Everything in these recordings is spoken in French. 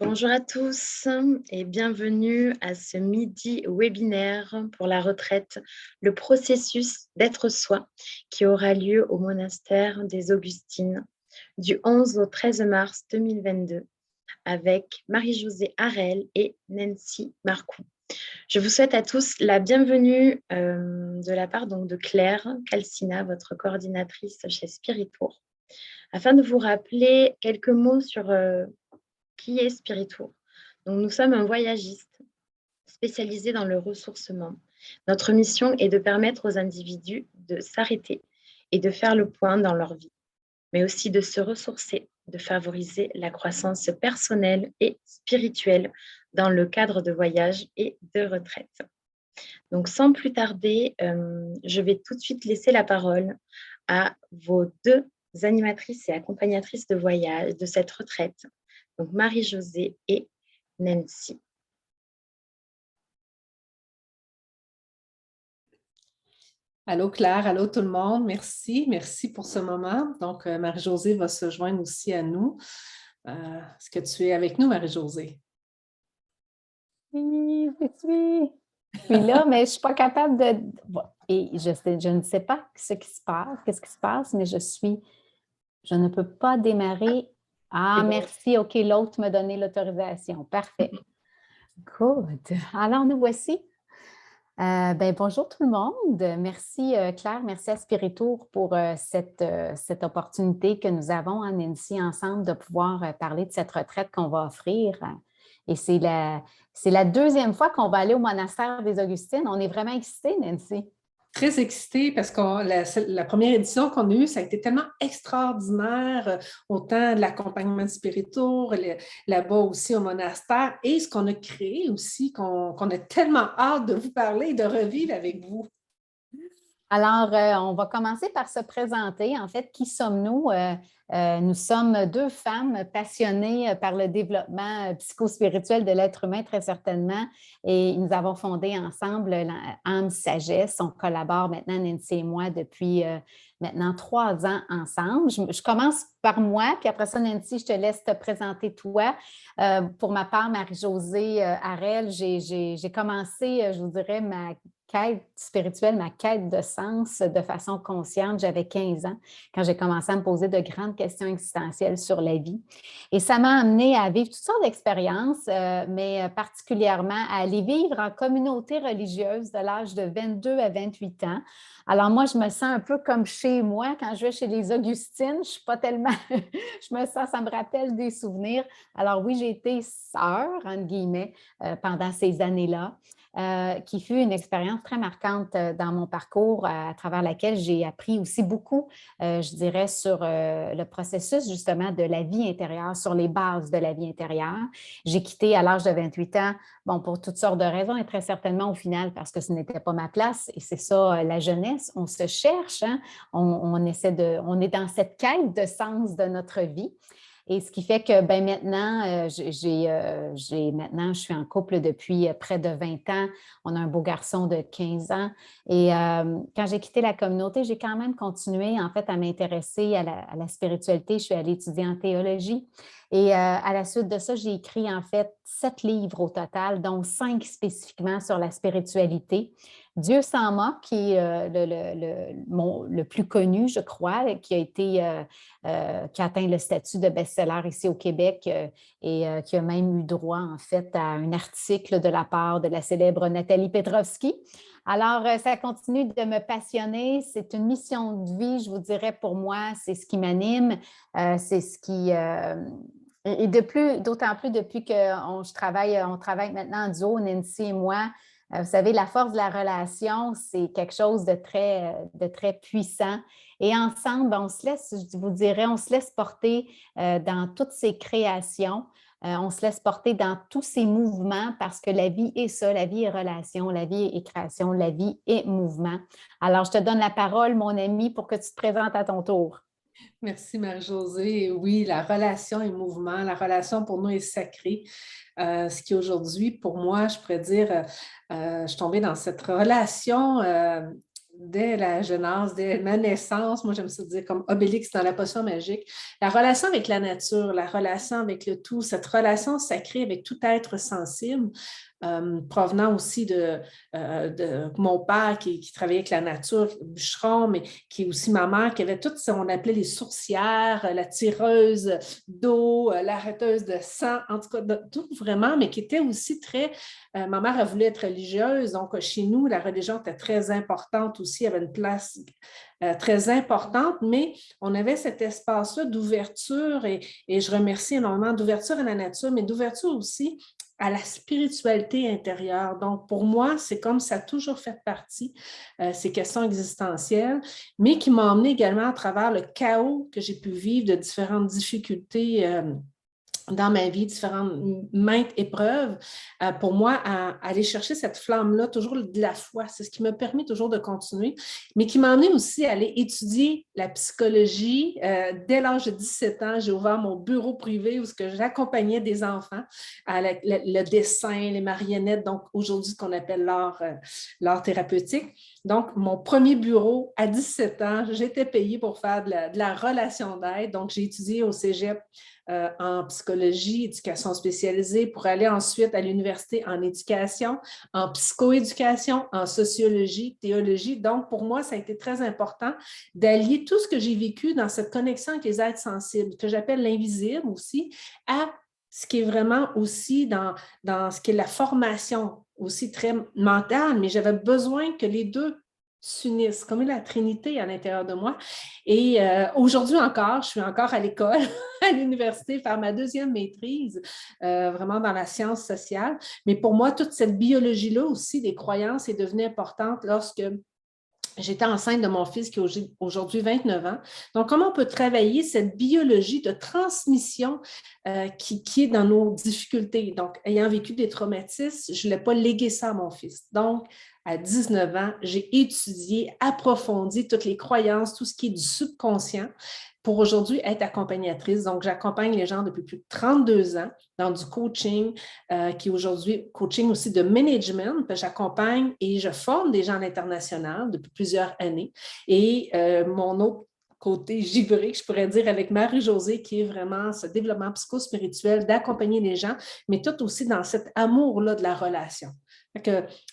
Bonjour à tous et bienvenue à ce midi webinaire pour la retraite, le processus d'être soi qui aura lieu au monastère des Augustines du 11 au 13 mars 2022 avec Marie-Josée Harel et Nancy Marcoux. Je vous souhaite à tous la bienvenue de la part donc, de Claire Calcina, votre coordinatrice chez Spiritour, afin de vous rappeler quelques mots sur qui est Spiritour. Donc, nous sommes un voyagiste spécialisé dans le ressourcement. Notre mission est de permettre aux individus de s'arrêter et de faire le point dans leur vie, mais aussi de se ressourcer, de favoriser la croissance personnelle et spirituelle dans le cadre de voyage et de retraite. Donc, sans plus tarder, je vais tout de suite laisser la parole à vos deux animatrices et accompagnatrices de voyage de cette retraite, donc Marie-Josée et Nancy. Allô Claire, allô tout le monde, merci pour ce moment. Donc, Marie-Josée va se joindre aussi à nous. Est-ce que tu es avec nous, Marie-Josée? Oui, je suis là, mais je ne suis pas capable de... Et je ne sais pas qu'est-ce qui se passe, mais je ne peux pas démarrer. Ah, merci, OK, l'autre m'a donné l'autorisation. Parfait. Good. Alors, nous voici. Bonjour tout le monde. Merci Claire, merci à Spiritour pour cette opportunité que nous avons, Nancy, ensemble, de pouvoir parler de cette retraite qu'on va offrir. Et c'est la deuxième fois qu'on va aller au monastère des Augustines. On est vraiment excités, Nancy. Très excitée parce que la première édition qu'on a eue, ça a été tellement extraordinaire, autant de l'accompagnement de Spiritour, là-bas aussi au monastère, et ce qu'on a créé aussi, qu'on a tellement hâte de vous parler et de revivre avec vous. Alors, on va commencer par se présenter. En fait, qui sommes-nous? Nous sommes deux femmes passionnées par le développement psychospirituel de l'être humain, très certainement. Et nous avons fondé ensemble l'âme sagesse. On collabore maintenant, Nancy et moi, depuis maintenant 3 ans ensemble. Je commence par moi, puis après ça, Nancy, je te laisse te présenter toi. Pour ma part, Marie-Josée Harel, j'ai commencé, je vous dirais, ma quête spirituelle, ma quête de sens de façon consciente. J'avais 15 ans quand j'ai commencé à me poser de grandes questions existentielles sur la vie. Et ça m'a amenée à vivre toutes sortes d'expériences, mais particulièrement à aller vivre en communauté religieuse de l'âge de 22 à 28 ans. Alors moi, je me sens un peu comme chez moi quand je vais chez les Augustines. Je ne suis pas tellement... je me sens, ça me rappelle des souvenirs. Alors oui, j'ai été sœur, entre guillemets, pendant ces années-là. Qui fut une expérience très marquante dans mon parcours, à travers laquelle j'ai appris aussi beaucoup, je dirais, sur le processus justement de la vie intérieure, sur les bases de la vie intérieure. J'ai quitté à l'âge de 28 ans, bon, pour toutes sortes de raisons et très certainement au final parce que ce n'était pas ma place et c'est ça, la jeunesse, on se cherche, hein? On est dans cette quête de sens de notre vie. Et ce qui fait que maintenant, maintenant, je suis en couple depuis près de 20 ans. On a un beau garçon de 15 ans. Et quand j'ai quitté la communauté, j'ai quand même continué en fait à m'intéresser à la spiritualité. Je suis allée étudier en théologie. Et à la suite de ça, j'ai écrit en fait 7 livres au total, dont 5 spécifiquement sur la spiritualité. Dieu s'en moque, qui est le plus connu, je crois, qui a atteint le statut de best-seller ici au Québec et qui a même eu droit, en fait, à un article de la part de la célèbre Nathalie Petrovski. Alors, ça continue de me passionner. C'est une mission de vie, je vous dirais, pour moi. C'est ce qui m'anime. C'est ce qui... et d'autant plus depuis qu'on travaille maintenant en duo, Nancy et moi. Vous savez, la force de la relation, c'est quelque chose de très puissant. Et ensemble, on se laisse, je vous dirais, on se laisse porter dans toutes ces créations. On se laisse porter dans tous ces mouvements parce que la vie est ça, la vie est relation, la vie est création, la vie est mouvement. Alors, je te donne la parole, mon ami, pour que tu te présentes à ton tour. Merci Marie-Josée. Oui, la relation est mouvement. La relation pour nous est sacrée. Ce qui aujourd'hui, pour moi, je pourrais dire, je suis tombée dans cette relation dès la jeunesse, dès ma naissance, moi j'aime ça dire comme Obélix dans la potion magique, la relation avec la nature, la relation avec le tout, cette relation sacrée avec tout être sensible, provenant aussi de mon père qui travaillait avec la nature, bûcheron, mais qui est aussi ma mère, qui avait tout ce qu'on appelait les sourcières, la tireuse d'eau, l'arrêteuse de sang, en tout cas, tout vraiment, mais qui était aussi très... ma mère a voulu être religieuse, donc chez nous, la religion était très importante aussi, avait une place très importante, mais on avait cet espace-là d'ouverture et je remercie énormément d'ouverture à la nature, mais d'ouverture aussi à la spiritualité intérieure. Donc, pour moi, c'est comme ça a toujours fait partie, ces questions existentielles, mais qui m'ont emmené également à travers le chaos que j'ai pu vivre de différentes difficultés dans ma vie, différentes maintes épreuves, pour moi, à aller chercher cette flamme-là, toujours de la foi. C'est ce qui m'a permis toujours de continuer, mais qui m'a amené aussi à aller étudier la psychologie. Dès l'âge de 17 ans, j'ai ouvert mon bureau privé où j'accompagnais des enfants à le dessin, les marionnettes, donc aujourd'hui, ce qu'on appelle l'art thérapeutique. Donc, mon premier bureau, à 17 ans, j'étais payée pour faire de la relation d'aide. Donc, j'ai étudié au cégep en psychologie, éducation spécialisée, pour aller ensuite à l'université en éducation, en psychoéducation, en sociologie, théologie. Donc, pour moi, ça a été très important d'allier tout ce que j'ai vécu dans cette connexion avec les êtres sensibles, que j'appelle l'invisible aussi, à ce qui est vraiment aussi dans ce qui est la formation, aussi très mentale, mais j'avais besoin que les deux s'unissent, comme la Trinité à l'intérieur de moi. Et aujourd'hui encore, je suis encore à l'école, à l'université, faire ma deuxième maîtrise, vraiment dans la science sociale. Mais pour moi, toute cette biologie-là aussi, des croyances, est devenue importante lorsque j'étais enceinte de mon fils qui a aujourd'hui 29 ans. Donc, comment on peut travailler cette biologie de transmission qui est dans nos difficultés? Donc, ayant vécu des traumatismes, je ne voulais pas léguer ça à mon fils. Donc, à 19 ans, j'ai étudié, approfondi toutes les croyances, tout ce qui est du subconscient pour aujourd'hui être accompagnatrice. Donc, j'accompagne les gens depuis plus de 32 ans dans du coaching, qui est aujourd'hui coaching aussi de management. J'accompagne et je forme des gens à l'international depuis plusieurs années. Et mon autre côté givré, je pourrais dire, avec Marie-Josée, qui est vraiment ce développement psychospirituel, d'accompagner les gens, mais tout aussi dans cet amour-là de la relation.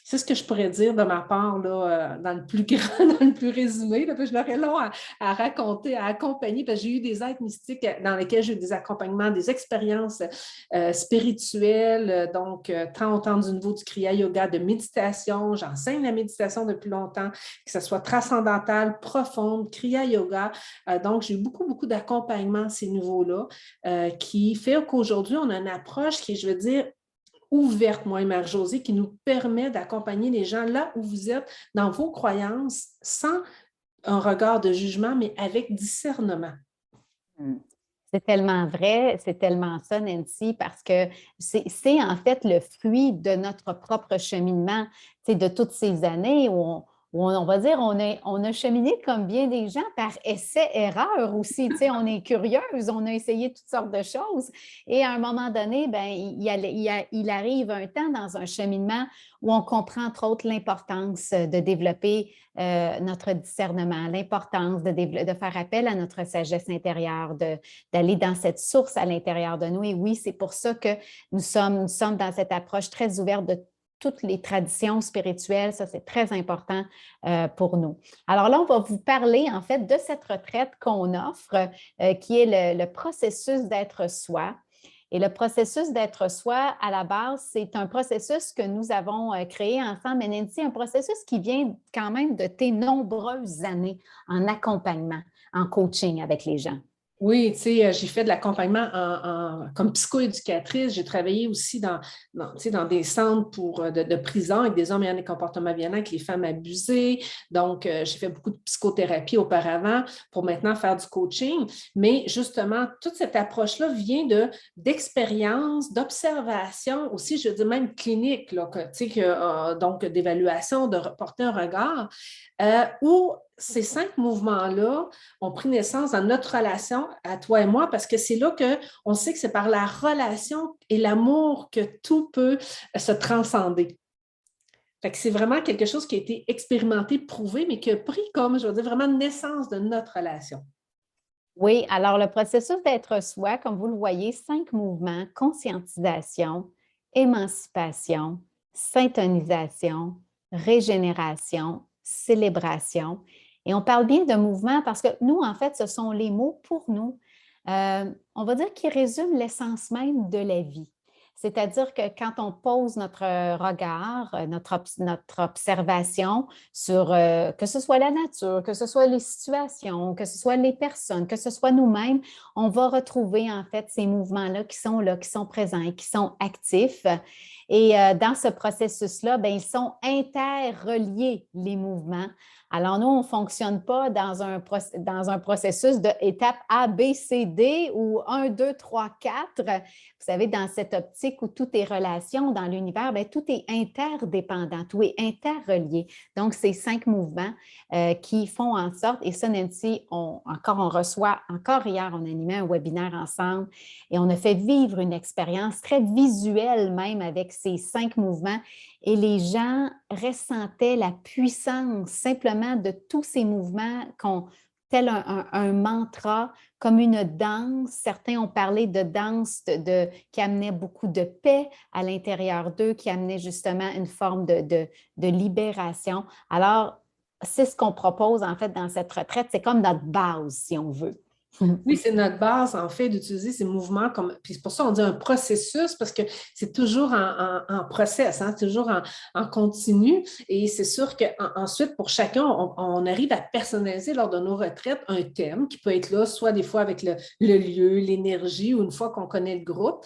C'est ce que je pourrais dire de ma part là, dans le plus grand, dans le plus résumé. Là, je l'aurais long à raconter, à accompagner, parce que j'ai eu des êtres mystiques dans lesquels j'ai eu des accompagnements, des expériences spirituelles, donc tant autant du niveau du Kriya Yoga, de méditation. J'enseigne la méditation depuis longtemps, que ce soit transcendantale, profonde, Kriya Yoga. Donc, j'ai eu beaucoup, beaucoup d'accompagnements à ces niveaux-là, qui fait qu'aujourd'hui, on a une approche qui, je veux dire, ouverte, moi et Marie-Josée, qui nous permet d'accompagner les gens là où vous êtes, dans vos croyances, sans un regard de jugement, mais avec discernement. C'est tellement vrai, c'est tellement ça, Nancy, parce que c'est en fait le fruit de notre propre cheminement, de toutes ces années où on va dire, on a cheminé comme bien des gens par essai-erreur aussi. On est curieuse, on a essayé toutes sortes de choses. Et à un moment donné, ben, il arrive un temps dans un cheminement où on comprend entre autres l'importance de développer notre discernement, l'importance de faire appel à notre sagesse intérieure, d'aller dans cette source à l'intérieur de nous. Et oui, c'est pour ça que nous sommes dans cette approche très ouverte de toutes les traditions spirituelles. Ça, c'est très important pour nous. Alors là, on va vous parler en fait de cette retraite qu'on offre, qui est le processus d'être soi. Et le processus d'être soi, à la base, c'est un processus que nous avons créé ensemble, Nancy, un processus qui vient quand même de tes nombreuses années en accompagnement, en coaching avec les gens. Oui, tu sais, j'ai fait de l'accompagnement comme psychoéducatrice. J'ai travaillé aussi dans des centres de prison avec des hommes ayant des comportements violents, avec les femmes abusées. Donc, j'ai fait beaucoup de psychothérapie auparavant pour maintenant faire du coaching. Mais justement, toute cette approche-là vient d'expérience, d'observation, aussi, je veux dire, même clinique, là, donc d'évaluation, de porter un regard, où ces 5 mouvements-là ont pris naissance dans notre relation à toi et moi, parce que c'est là qu'on sait que c'est par la relation et l'amour que tout peut se transcender. Fait que c'est vraiment quelque chose qui a été expérimenté, prouvé, mais qui a pris comme, je veux dire, vraiment naissance de notre relation. Oui, alors le processus d'être soi, comme vous le voyez, 5 mouvements: conscientisation, émancipation, syntonisation, régénération, célébration. Et on parle bien de mouvements parce que nous, en fait, ce sont les mots pour nous, on va dire, qui résument l'essence même de la vie. C'est-à-dire que quand on pose notre regard, notre observation sur que ce soit la nature, que ce soit les situations, que ce soit les personnes, que ce soit nous-mêmes, on va retrouver en fait ces mouvements-là, qui sont présents et qui sont actifs. Et dans ce processus-là, bien, ils sont interreliés, les mouvements. Alors, nous, on ne fonctionne pas dans un processus d'étape A, B, C, D ou 1, 2, 3, 4. Vous savez, dans cette optique où tout est relation dans l'univers, bien, tout est interdépendant, tout est interrelié. Donc, ces 5 mouvements qui font en sorte, et ça, Nancy, on reçoit, encore hier, on animait un webinaire ensemble et on a fait vivre une expérience très visuelle même avec ces 5 mouvements. Et les gens ressentaient la puissance simplement de tous ces mouvements, tel un mantra, comme une danse. Certains ont parlé de danse qui amenait beaucoup de paix à l'intérieur d'eux, qui amenait justement une forme de libération. Alors, c'est ce qu'on propose en fait dans cette retraite. C'est comme notre base, si on veut. Oui, c'est notre base, en fait, d'utiliser ces mouvements comme. Puis c'est pour ça qu'on dit un processus, parce que c'est toujours en process, hein, toujours en continu. Et c'est sûr qu'ensuite, pour chacun, on arrive à personnaliser lors de nos retraites un thème qui peut être là, soit des fois avec le lieu, l'énergie, ou une fois qu'on connaît le groupe.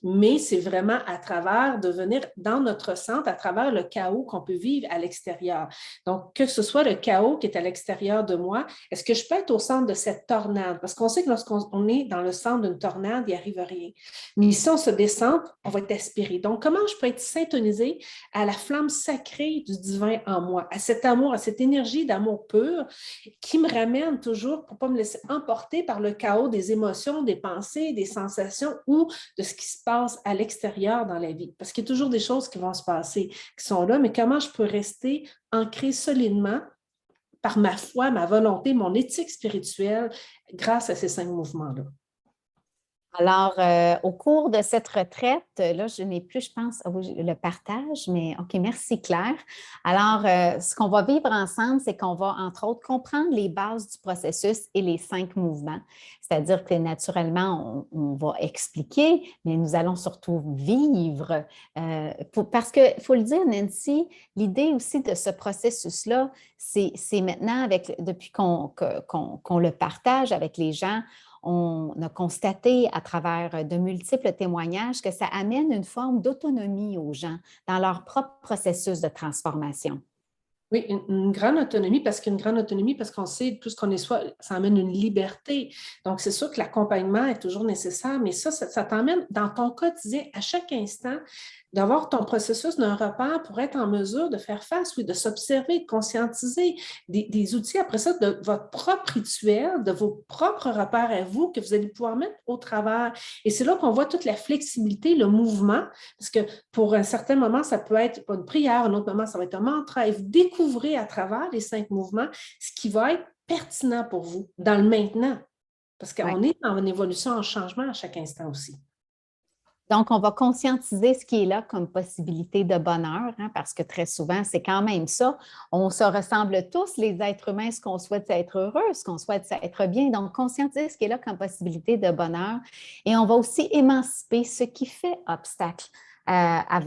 Mais c'est vraiment à travers de venir dans notre centre, à travers le chaos qu'on peut vivre à l'extérieur. Donc, que ce soit le chaos qui est à l'extérieur de moi, est-ce que je peux être au centre de cette tornade? Parce qu'on sait que lorsqu'on est dans le centre d'une tornade, il n'y arrive rien. Mais si on se descend, on va être aspiré. Donc, comment je peux être syntonisée à la flamme sacrée du divin en moi, à cet amour, à cette énergie d'amour pur qui me ramène toujours pour ne pas me laisser emporter par le chaos des émotions, des pensées, des sensations ou de ce qui se passe à l'extérieur dans la vie. Parce qu'il y a toujours des choses qui vont se passer, qui sont là, mais comment je peux rester ancrée solidement par ma foi, ma volonté, mon éthique spirituelle, grâce à ces 5 mouvements-là. Alors, au cours de cette retraite, là, je n'ai plus, je pense, le partage, mais OK, merci Claire. Alors, ce qu'on va vivre ensemble, c'est qu'on va, entre autres, comprendre les bases du processus et les 5 mouvements. C'est-à-dire que naturellement, on va expliquer, mais nous allons surtout vivre. Parce qu'il faut le dire, Nancy, l'idée aussi de ce processus-là, c'est maintenant, depuis qu'on le partage avec les gens, on a constaté à travers de multiples témoignages que ça amène une forme d'autonomie aux gens dans leur propre processus de transformation. Oui, une grande autonomie, parce qu'on sait tout ce qu'on est soi, ça amène une liberté. Donc, c'est sûr que l'accompagnement est toujours nécessaire, mais ça t'emmène dans ton quotidien, à chaque instant, d'avoir ton processus d'un repère pour être en mesure de faire face, oui, de s'observer, de conscientiser des outils après ça, de votre propre rituel, de vos propres repères à vous que vous allez pouvoir mettre au travers. Et c'est là qu'on voit toute la flexibilité, le mouvement, parce que pour un certain moment, ça peut être pas une prière, un autre moment, ça va être un mantra, et vous découvrez à travers les 5 mouvements ce qui va être pertinent pour vous dans le maintenant, parce qu'on est en évolution, en changement à chaque instant aussi. Donc, on va conscientiser ce qui est là comme possibilité de bonheur, hein, parce que très souvent, c'est quand même ça. On se ressemble tous, les êtres humains, ce qu'on souhaite, c'est être heureux, ce qu'on souhaite, c'est être bien. Donc, conscientiser ce qui est là comme possibilité de bonheur. Et on va aussi émanciper ce qui fait obstacle à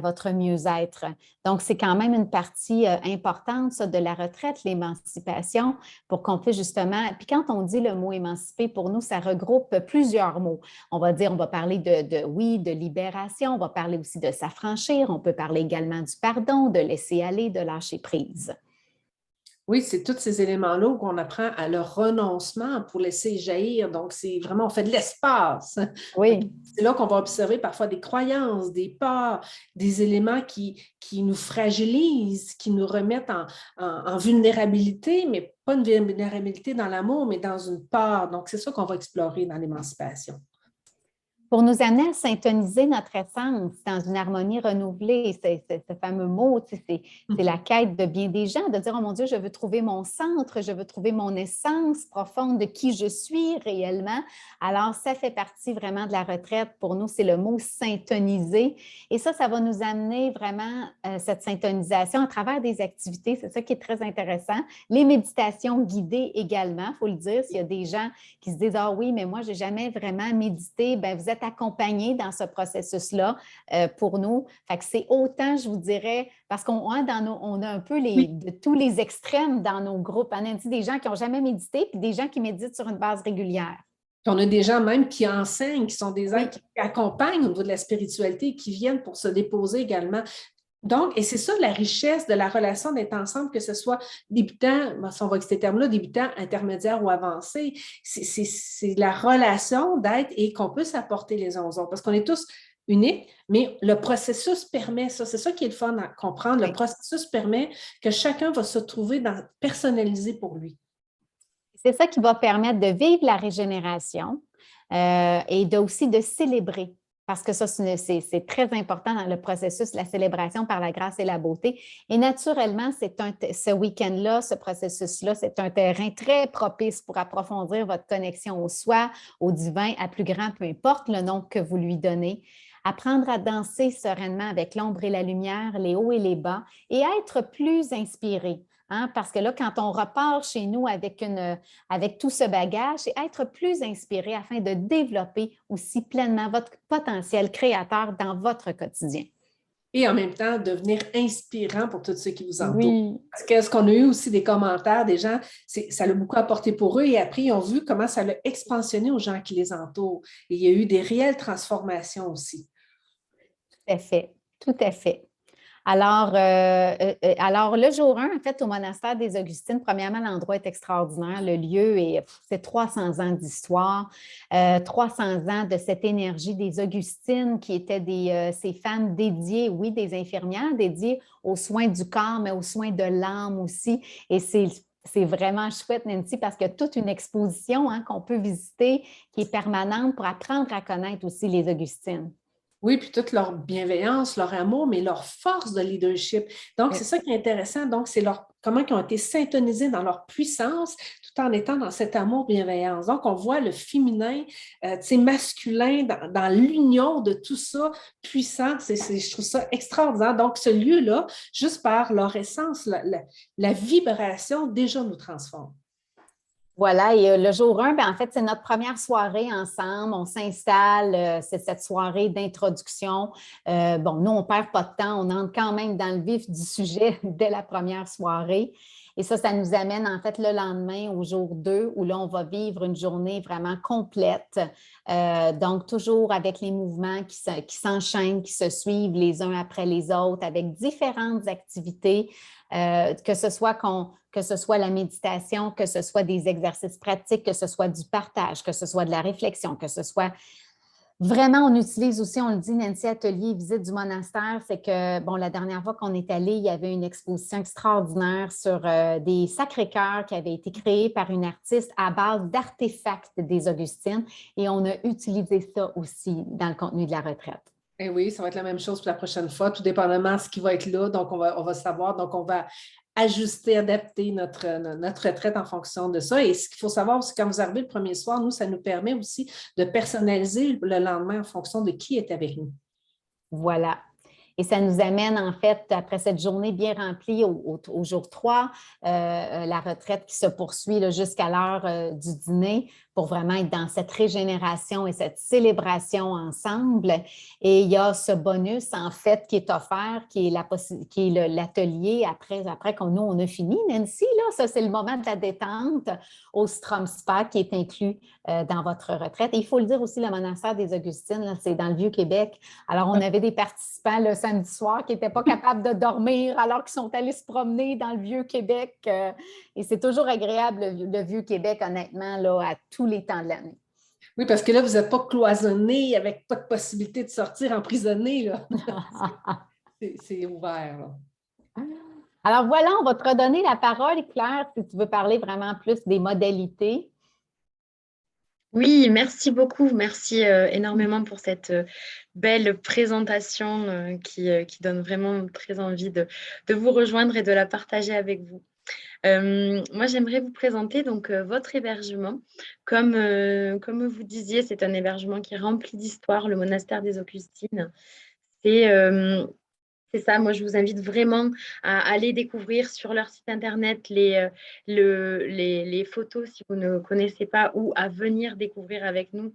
votre mieux-être. Donc, c'est quand même une partie importante, ça, de la retraite, l'émancipation, pour qu'on puisse justement... Puis quand on dit le mot émanciper, pour nous, ça regroupe plusieurs mots. On va parler de libération, on va parler aussi de s'affranchir, on peut parler également du pardon, de laisser aller, de lâcher prise. Oui, c'est tous ces éléments-là où on apprend à leur renoncement pour laisser jaillir. Donc, c'est vraiment, on fait de l'espace. Oui. C'est là qu'on va observer parfois des croyances, des peurs, des éléments qui nous fragilisent, qui nous remettent en vulnérabilité, mais pas une vulnérabilité dans l'amour, mais dans une peur. Donc, c'est ça qu'on va explorer dans l'émancipation. pour nous amener à syntoniser notre essence dans une harmonie renouvelée. C'est ce fameux mot, tu sais, c'est la quête de bien des gens, de dire, oh mon Dieu, je veux trouver mon centre, je veux trouver mon essence profonde de qui je suis réellement. Alors, ça fait partie vraiment de la retraite. Pour nous, c'est le mot syntoniser. Et ça va nous amener vraiment cette syntonisation à travers des activités. C'est ça qui est très intéressant. Les méditations guidées également, il faut le dire. S'il y a des gens qui se disent, ah oui, mais moi, je n'ai jamais vraiment médité, bien, vous êtes accompagnés dans ce processus-là pour nous. Fait que c'est autant, je vous dirais, parce qu'on a un peu de tous les extrêmes dans nos groupes. On a dit des gens qui n'ont jamais médité, puis des gens qui méditent sur une base régulière. On a des gens même qui enseignent, qui sont des gens qui accompagnent au niveau de la spiritualité, qui viennent pour se déposer également. Donc, et c'est ça la richesse de la relation d'être ensemble, que ce soit débutant, si on va avec ces termes-là, débutant, intermédiaire ou avancé, c'est la relation d'être et qu'on peut s'apporter les uns aux autres. Parce qu'on est tous uniques, mais le processus permet ça. C'est ça qui est le fun à comprendre. Le processus permet que chacun va se trouver personnalisé pour lui. C'est ça qui va permettre de vivre la régénération et aussi de célébrer. Parce que ça, c'est très important dans le processus, la célébration par la grâce et la beauté. Et naturellement, ce week-end-là, ce processus-là, c'est un terrain très propice pour approfondir votre connexion au soi, au divin, à plus grand, peu importe le nom que vous lui donnez. Apprendre à danser sereinement avec l'ombre et la lumière, les hauts et les bas, et être plus inspiré. Hein, parce que là, quand on repart chez nous avec tout ce bagage, c'est être plus inspiré afin de développer aussi pleinement votre potentiel créateur dans votre quotidien. Et en même temps, devenir inspirant pour tous ceux qui vous entourent. Oui. Parce que ce qu'on a eu aussi des commentaires des gens, ça l'a beaucoup apporté pour eux et après, ils ont vu comment ça l'a expansionné aux gens qui les entourent. Et il y a eu des réelles transformations aussi. Tout à fait, tout à fait. Alors, le jour 1, en fait, au monastère des Augustines, premièrement, l'endroit est extraordinaire. Le lieu, c'est 300 ans d'histoire, 300 ans de cette énergie des Augustines qui étaient ces femmes dédiées, oui, des infirmières, dédiées aux soins du corps, mais aux soins de l'âme aussi. Et c'est vraiment chouette, Nancy, parce qu'il y a toute une exposition qu'on peut visiter qui est permanente pour apprendre à connaître aussi les Augustines. Oui, puis toute leur bienveillance, leur amour, mais leur force de leadership. Donc, c'est ça qui est intéressant. Donc, c'est comment ils ont été syntonisés dans leur puissance tout en étant dans cet amour-bienveillance. Donc, on voit le féminin, masculin, dans l'union de tout ça, puissant. Je trouve ça extraordinaire. Donc, ce lieu-là, juste par leur essence, la vibration, déjà nous transforme. Voilà, et le jour 1, en fait, c'est notre première soirée ensemble. On s'installe, c'est cette soirée d'introduction. Nous, on ne perd pas de temps, on entre quand même dans le vif du sujet dès la première soirée. Et ça nous amène en fait le lendemain au jour 2 où là, on va vivre une journée vraiment complète. Donc, toujours avec les mouvements qui s'enchaînent, qui se suivent les uns après les autres, avec différentes activités, que ce soit la méditation, que ce soit des exercices pratiques, que ce soit du partage, que ce soit de la réflexion, que ce soit... Vraiment, on utilise aussi, on le dit, Nancy, atelier visite du monastère, c'est que, la dernière fois qu'on est allé, il y avait une exposition extraordinaire sur des sacrés-cœurs qui avaient été créés par une artiste à base d'artefacts des Augustines et on a utilisé ça aussi dans le contenu de la retraite. Et oui, ça va être la même chose pour la prochaine fois, tout dépendamment de ce qui va être là. Donc, on va savoir. Donc, on va ajuster, adapter notre retraite en fonction de ça. Et ce qu'il faut savoir, c'est que quand vous arrivez le premier soir, nous, ça nous permet aussi de personnaliser le lendemain en fonction de qui est avec nous. Voilà. Et ça nous amène, en fait, après cette journée bien remplie au jour 3, la retraite qui se poursuit jusqu'à l'heure du dîner pour vraiment être dans cette régénération et cette célébration ensemble. Et il y a ce bonus, en fait, qui est offert, qui est l'atelier après qu'on on a fini, Nancy. Là, ça, c'est le moment de la détente au Strom Spa qui est inclus dans votre retraite. Et il faut le dire aussi, le monastère des Augustines, c'est dans le Vieux-Québec. Alors, on avait des participants le samedi soir qui n'étaient pas capables de dormir alors qu'ils sont allés se promener dans le Vieux-Québec. Et c'est toujours agréable, le Vieux-Québec, honnêtement, là, à tous les temps de l'année. Oui, parce que là, vous n'êtes pas cloisonné avec pas de possibilité de sortir emprisonné. C'est ouvert. Là. Alors voilà, on va te redonner la parole, Claire, si tu veux parler vraiment plus des modalités. Oui, merci beaucoup. Merci énormément pour cette belle présentation qui donne vraiment très envie de vous rejoindre et de la partager avec vous. Moi, j'aimerais vous présenter donc votre hébergement. Comme vous disiez, c'est un hébergement qui est rempli d'histoire, le monastère des Augustines. C'est c'est ça, moi je vous invite vraiment à aller découvrir sur leur site internet les photos si vous ne connaissez pas ou à venir découvrir avec nous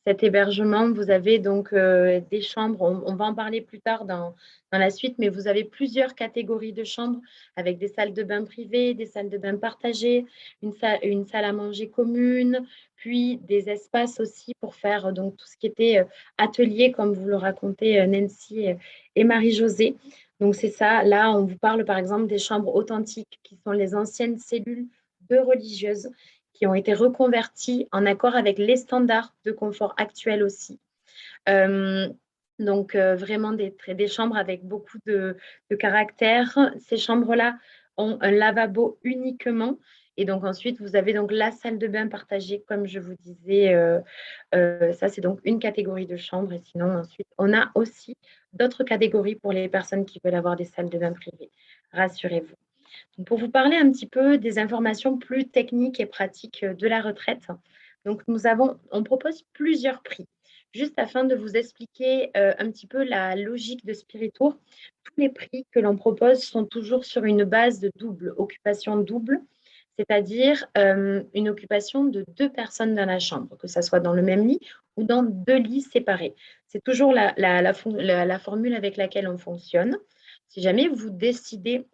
cet hébergement. Vous avez donc des chambres, on va en parler plus tard dans la suite, mais vous avez plusieurs catégories de chambres avec des salles de bain privées, des salles de bain partagées, une salle à manger commune, puis des espaces aussi pour faire donc tout ce qui était atelier, comme vous le racontez Nancy et Marie-Josée. Donc, c'est ça. Là, on vous parle par exemple des chambres authentiques, qui sont les anciennes cellules de religieuses qui ont été reconverties en accord avec les standards de confort actuels aussi. Euh, donc, vraiment des chambres avec beaucoup de caractère. Ces chambres-là ont un lavabo uniquement. Et donc, ensuite, vous avez donc la salle de bain partagée, comme je vous disais. Ça, c'est donc une catégorie de chambres. Et sinon, ensuite, on a aussi d'autres catégories pour les personnes qui veulent avoir des salles de bain privées. Rassurez-vous. Donc, pour vous parler un petit peu des informations plus techniques et pratiques de la retraite, donc on propose plusieurs prix. Juste afin de vous expliquer un petit peu la logique de Spiritour, tous les prix que l'on propose sont toujours sur une base de double, occupation double, c'est-à-dire une occupation de 2 personnes dans la chambre, que ce soit dans le même lit ou dans 2 lits séparés. C'est toujours la formule avec laquelle on fonctionne. Si jamais vous décidez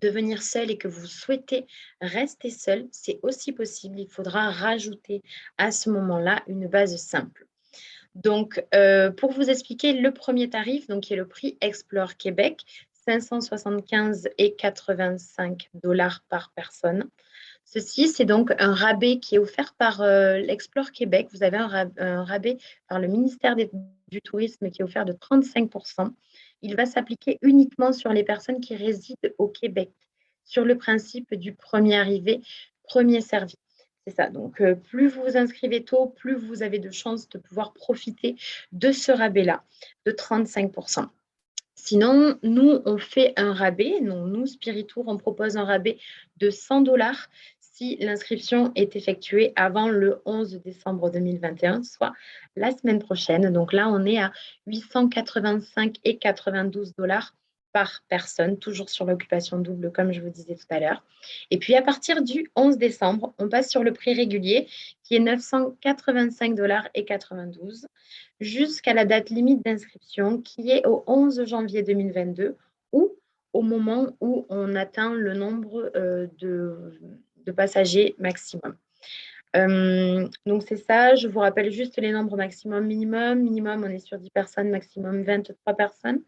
de venir seul et que vous souhaitez rester seul, c'est aussi possible. Il faudra rajouter à ce moment-là une base simple. Donc, pour vous expliquer le premier tarif, donc qui est le prix Explore Québec, 575 et 85 $ par personne. Ceci, c'est donc un rabais qui est offert par l'Explore Québec. Vous avez un rabais par le ministère du Tourisme qui est offert de 35%. Il va s'appliquer uniquement sur les personnes qui résident au Québec, sur le principe du premier arrivé, premier servi. C'est ça. Donc, plus vous vous inscrivez tôt, plus vous avez de chances de pouvoir profiter de ce rabais-là de 35%. Sinon, nous, on fait un rabais. Nous, Spiritour, on propose un rabais de 100 $ si l'inscription est effectuée avant le 11 décembre 2021, soit la semaine prochaine. Donc là, on est à 885 et 92 $ par personne, toujours sur l'occupation double, comme je vous disais tout à l'heure. Et puis, à partir du 11 décembre, on passe sur le prix régulier, qui est 985 $ et 92 jusqu'à la date limite d'inscription qui est au 11 janvier 2022 ou au moment où on atteint le nombre de passagers maximum. Donc, c'est ça. Je vous rappelle juste les nombres maximum, minimum. Minimum, on est sur 10 personnes, maximum 23 personnes.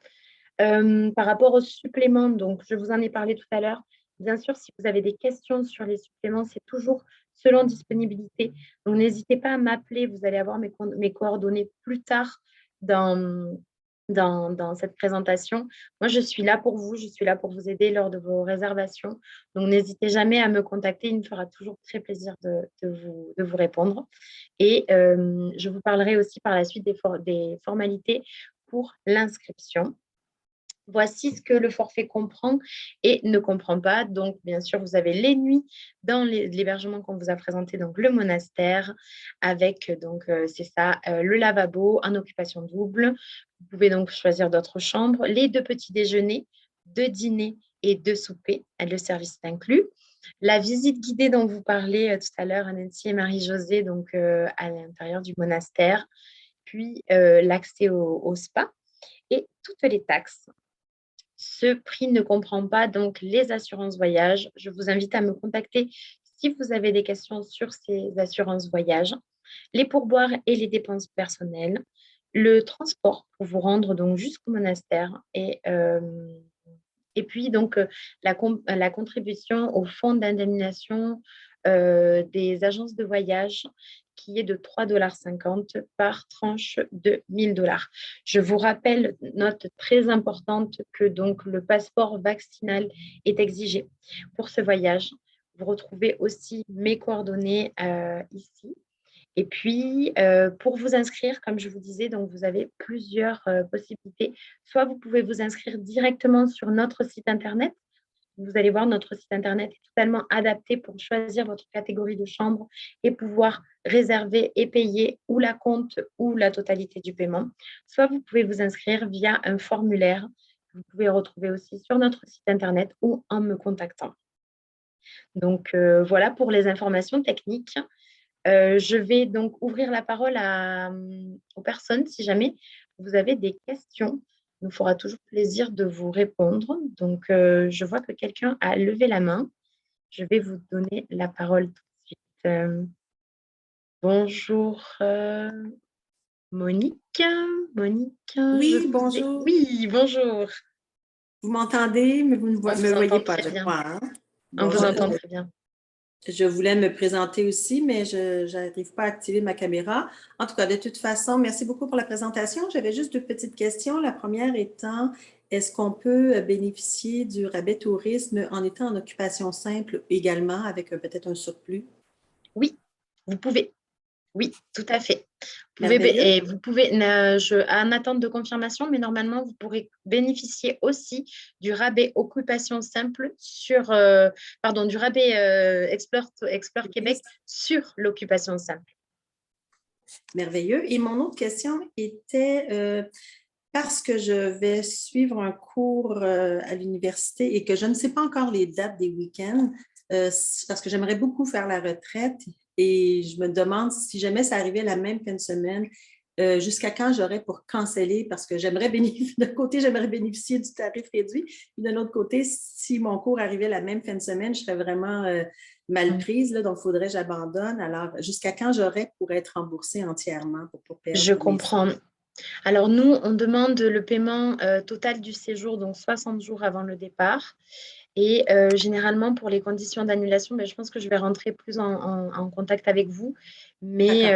Par rapport aux suppléments, donc je vous en ai parlé tout à l'heure. Bien sûr, si vous avez des questions sur les suppléments, c'est toujours selon disponibilité. Donc, n'hésitez pas à m'appeler. Vous allez avoir mes coordonnées plus tard dans, dans cette présentation. Moi, je suis là pour vous. Je suis là pour vous aider lors de vos réservations. Donc, n'hésitez jamais à me contacter. Il me fera toujours très plaisir de vous répondre. Et je vous parlerai aussi par la suite des formalités pour l'inscription. Voici ce que le forfait comprend et ne comprend pas. Donc, bien sûr, vous avez les nuits dans l'hébergement qu'on vous a présenté, donc le monastère, avec, donc, c'est ça, le lavabo en occupation double. Vous pouvez donc choisir d'autres chambres, les 2 petits déjeuners, 2 dîners et 2 soupers. Le service est inclus. La visite guidée dont vous parlez tout à l'heure, Nancy et Marie-Josée, donc à l'intérieur du monastère, puis l'accès au spa et toutes les taxes. Ce prix ne comprend pas donc les assurances voyage. Je vous invite à me contacter si vous avez des questions sur ces assurances voyage, les pourboires et les dépenses personnelles, le transport pour vous rendre donc jusqu'au monastère et puis donc la contribution au fonds d'indemnisation des agences de voyage qui est de 3,50 $ par tranche de 1 000 $. Je vous rappelle, note très importante, que donc le passeport vaccinal est exigé pour ce voyage. Vous retrouvez aussi mes coordonnées ici. Et puis, pour vous inscrire, comme je vous disais, donc vous avez plusieurs possibilités. Soit vous pouvez vous inscrire directement sur notre site Internet. Vous allez voir, notre site Internet est totalement adapté pour choisir votre catégorie de chambre et pouvoir réserver et payer ou la compte ou la totalité du paiement. Soit vous pouvez vous inscrire via un formulaire que vous pouvez retrouver aussi sur notre site Internet ou en me contactant. Donc, voilà pour les informations techniques. Je vais donc ouvrir la parole aux personnes si jamais vous avez des questions. Il nous fera toujours plaisir de vous répondre. Donc, je vois que quelqu'un a levé la main. Je vais vous donner la parole tout de suite. Bonjour, Monique. Monique, je Oui, vous ai... bonjour. Oui, bonjour. Vous m'entendez, mais vous ne On me vous voyez entend pas, très je bien. crois, hein? On vous Bonjour. entend très bien. Je voulais me présenter aussi, mais je n'arrive pas à activer ma caméra. En tout cas, de toute façon, merci beaucoup pour la présentation. J'avais juste deux petites questions. La première étant, est-ce qu'on peut bénéficier du rabais tourisme en étant en occupation simple également, avec peut-être un surplus? Oui, vous pouvez. Oui, tout à fait. Merveilleux. Et vous pouvez, en attente de confirmation, mais normalement, vous pourrez bénéficier aussi du rabais occupation simple du rabais Explore Québec sur l'occupation simple. Merveilleux. Et mon autre question était, parce que je vais suivre un cours à l'université et que je ne sais pas encore les dates des week-ends, parce que j'aimerais beaucoup faire la retraite et je me demande si jamais ça arrivait la même fin de semaine, jusqu'à quand j'aurais pour canceller, parce que d'un côté, j'aimerais bénéficier du tarif réduit, et de l'autre côté, si mon cours arrivait la même fin de semaine, je serais vraiment mal prise, là, donc il faudrait que j'abandonne. Alors, jusqu'à quand j'aurais pour être remboursée entièrement pour pas perdre Je comprends. Alors, nous, on demande le paiement total du séjour, donc 60 jours avant le départ. Et généralement, pour les conditions d'annulation, je pense que je vais rentrer plus en contact avec vous. Mais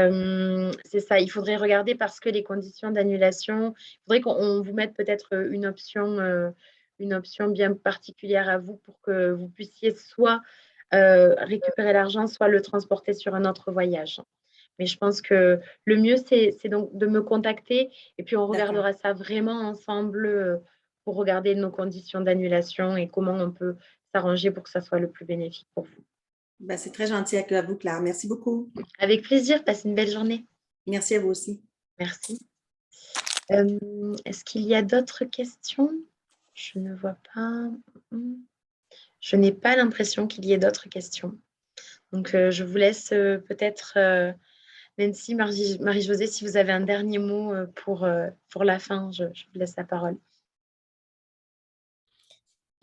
c'est ça, il faudrait regarder parce que les conditions d'annulation, il faudrait qu'on vous mette peut-être une option bien particulière à vous pour que vous puissiez soit récupérer l'argent, soit le transporter sur un autre voyage. Mais je pense que le mieux, c'est donc de me contacter et puis on regardera ça vraiment ensemble pour regarder nos conditions d'annulation et comment on peut s'arranger pour que ça soit le plus bénéfique pour vous. Ben, c'est très gentil à vous, Claire. Merci beaucoup. Avec plaisir, passez une belle journée. Merci à vous aussi. Merci. Est-ce qu'il y a d'autres questions? Je ne vois pas. Je n'ai pas l'impression qu'il y ait d'autres questions. Donc, je vous laisse peut-être, Nancy, Marie-Josée, si vous avez un dernier mot pour la fin, je vous laisse la parole.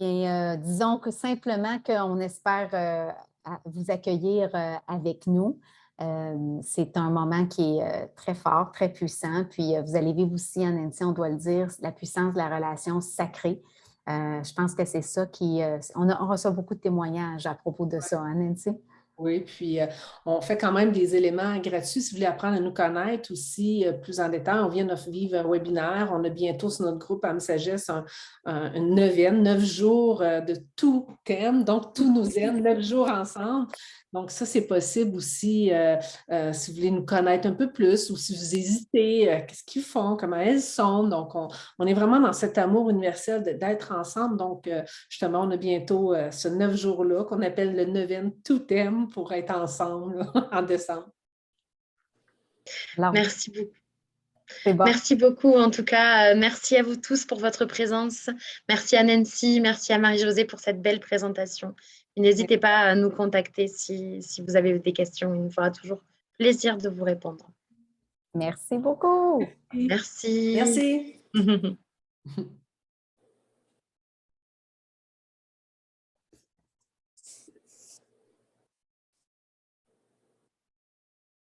Et disons que simplement qu'on espère vous accueillir avec nous. C'est un moment qui est très fort, très puissant. Puis vous allez vivre aussi, en Nancy, on doit le dire, la puissance de la relation sacrée. Je pense que c'est ça on reçoit beaucoup de témoignages à propos de ça, hein, Nancy? Oui, puis on fait quand même des éléments gratuits. Si vous voulez apprendre à nous connaître aussi plus en détail, on vient de vivre un webinaire. On a bientôt sur notre groupe Âme Sagesse une neuvaine, 9 jours de tout thème, donc tout nous aime, 9 jours ensemble. Donc ça, c'est possible aussi si vous voulez nous connaître un peu plus ou si vous hésitez, qu'est-ce qu'ils font, comment elles sont. Donc on est vraiment dans cet amour universel d'être ensemble. Donc justement, on a bientôt ce 9 jours-là qu'on appelle le neuvaine tout thème pour être ensemble en décembre. Alors, merci beaucoup. Bon. Merci beaucoup. En tout cas, merci à vous tous pour votre présence. Merci à Nancy, merci à Marie-Josée pour cette belle présentation. N'hésitez pas à nous contacter si vous avez des questions. Il nous fera toujours plaisir de vous répondre. Merci beaucoup. Merci. Merci.